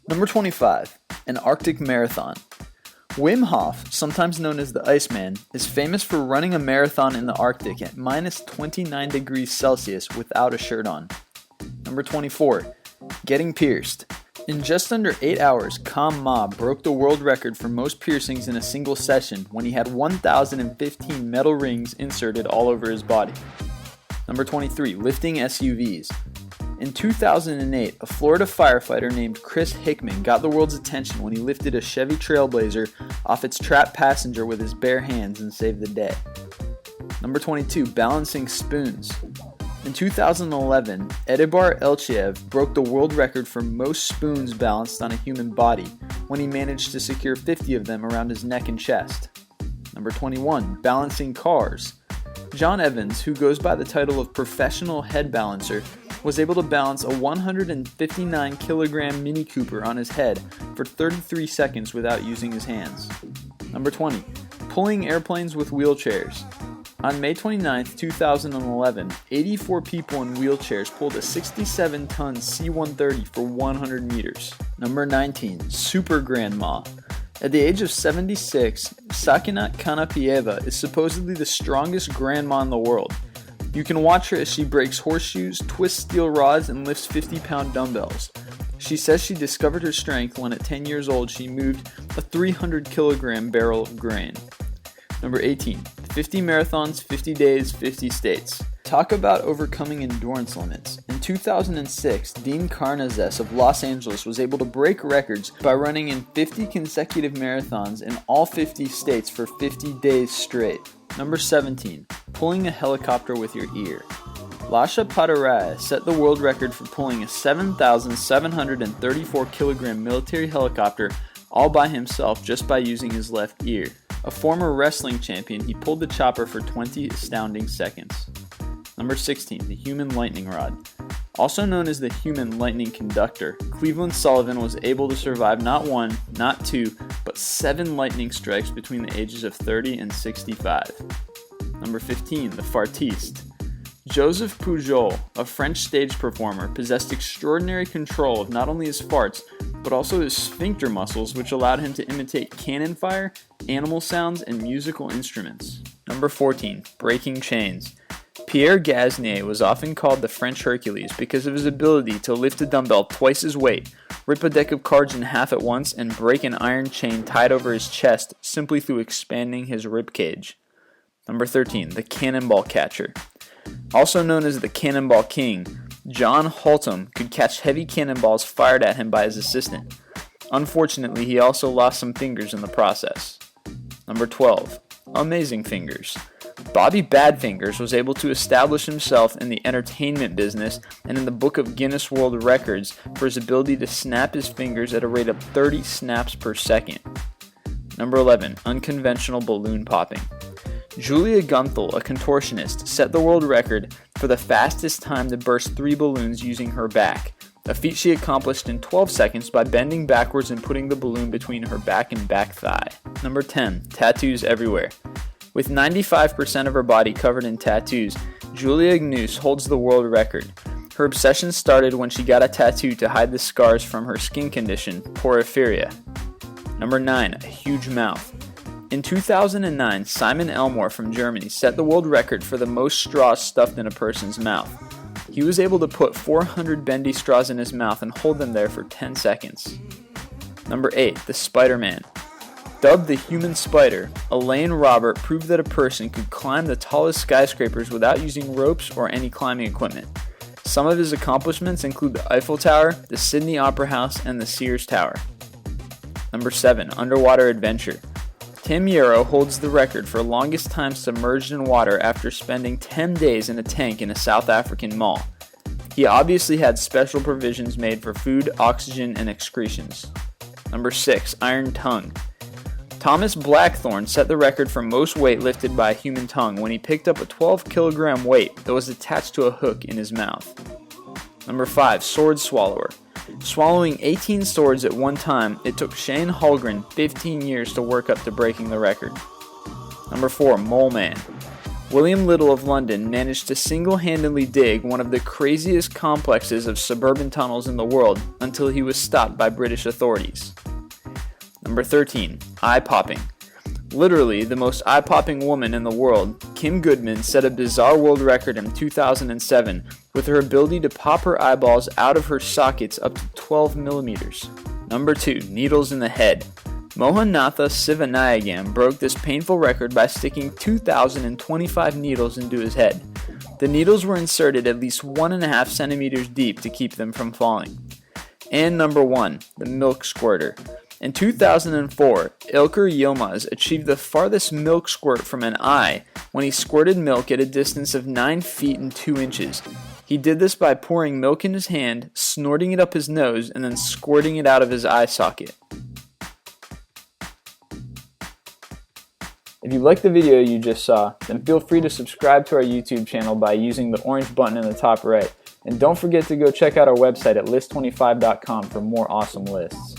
Number 25, an Arctic marathon. Wim Hof, sometimes known as the Iceman, is famous for running a marathon in the Arctic at minus 29 degrees Celsius without a shirt on. Number 24, getting pierced. In just under 8 hours, Kam Ma broke the world record for most piercings in a single session when he had 1,015 metal rings inserted all over his body. Number 23, lifting SUVs. In 2008, a Florida firefighter named Chris Hickman got the world's attention when he lifted a Chevy Trailblazer off its trapped passenger with his bare hands and saved the day. Number 22, balancing spoons. In 2011, Edibar Elchiev broke the world record for most spoons balanced on a human body when he managed to secure 50 of them around his neck and chest. Number 21, balancing cars. John Evans, who goes by the title of professional head balancer, was able to balance a 159 kilogram Mini Cooper on his head for 33 seconds without using his hands. Number 20, pulling airplanes with wheelchairs. On May 29, 2011, 84 people in wheelchairs pulled a 67-ton C-130 for 100 meters. Number 19, Super Grandma. At the age of 76, Sakinat Kanapieva is supposedly the strongest grandma in the world. You can watch her as she breaks horseshoes, twists steel rods, and lifts 50-pound dumbbells. She says she discovered her strength when at 10 years old she moved a 300-kilogram barrel of grain. Number 18, 50 marathons, 50 days, 50 states. Talk about overcoming endurance limits. In 2006, Dean Karnazes of Los Angeles was able to break records by running in 50 consecutive marathons in all 50 states for 50 days straight. Number 17, pulling a helicopter with your ear. Lasha Padaraya set the world record for pulling a 7,734 kilogram military helicopter all by himself just by using his left ear. A former wrestling champion, he pulled the chopper for 20 astounding seconds. Number 16, the human lightning rod. Also known as the human lightning conductor, Cleveland Sullivan was able to survive not one, not two, but 7 lightning strikes between the ages of 30 and 65. Number 15, the Fartiste. Joseph Pujol, a French stage performer, possessed extraordinary control of not only his farts, but also his sphincter muscles, which allowed him to imitate cannon fire, animal sounds, and musical instruments. Number 14, breaking chains. Pierre Gasnier was often called the French Hercules because of his ability to lift a dumbbell twice his weight, rip a deck of cards in half at once, and break an iron chain tied over his chest simply through expanding his rib cage. Number 13, the Cannonball Catcher. Also known as the Cannonball King, John Haltom could catch heavy cannonballs fired at him by his assistant. Unfortunately, he also lost some fingers in the process. Number 12, amazing fingers. Bobby Badfingers was able to establish himself in the entertainment business and in the Book of Guinness World Records for his ability to snap his fingers at a rate of 30 snaps per second. Number 11, unconventional balloon popping. Julia Gunthal, a contortionist, set the world record for the fastest time to burst 3 balloons using her back, a feat she accomplished in 12 seconds by bending backwards and putting the balloon between her back and back thigh. Number 10, tattoos everywhere. With 95% of her body covered in tattoos, Julia Gnus holds the world record. Her obsession started when she got a tattoo to hide the scars from her skin condition, porphyria. Number 9, a huge mouth. In 2009, Simon Elmore from Germany set the world record for the most straws stuffed in a person's mouth. He was able to put 400 bendy straws in his mouth and hold them there for 10 seconds. Number 8, the Spider-Man. Dubbed the human spider, Elaine Robert proved that a person could climb the tallest skyscrapers without using ropes or any climbing equipment. Some of his accomplishments include the Eiffel Tower, the Sydney Opera House, and the Sears Tower. Number 7, underwater adventure. Tim Yarrow holds the record for longest time submerged in water after spending 10 days in a tank in a South African mall. He obviously had special provisions made for food, oxygen, and excretions. Number 6, iron tongue. Thomas Blackthorne set the record for most weight lifted by a human tongue when he picked up a 12-kilogram weight that was attached to a hook in his mouth. Number 5, sword swallower. Swallowing 18 swords at one time, it took Shane Holgren 15 years to work up to breaking the record. Number 4, mole man. William Little of London managed to single-handedly dig one of the craziest complexes of suburban tunnels in the world until he was stopped by British authorities. Number 13. Eye-popping. Literally the most eye-popping woman in the world, Kim Goodman set a bizarre world record in 2007 with her ability to pop her eyeballs out of her sockets up to 12 millimeters. Number 2. Needles in the head. Mohanatha Sivanayagam broke this painful record by sticking 2,025 needles into his head. The needles were inserted at least 1.5 centimeters deep to keep them from falling. And number 1. The Milk Squirter. In 2004, Ilker Yilmaz achieved the farthest milk squirt from an eye when he squirted milk at a distance of 9 feet and 2 inches. He did this by pouring milk in his hand, snorting it up his nose, and then squirting it out of his eye socket. If you liked the video you just saw, then feel free to subscribe to our YouTube channel by using the orange button in the top right. And don't forget to go check out our website at list25.com for more awesome lists.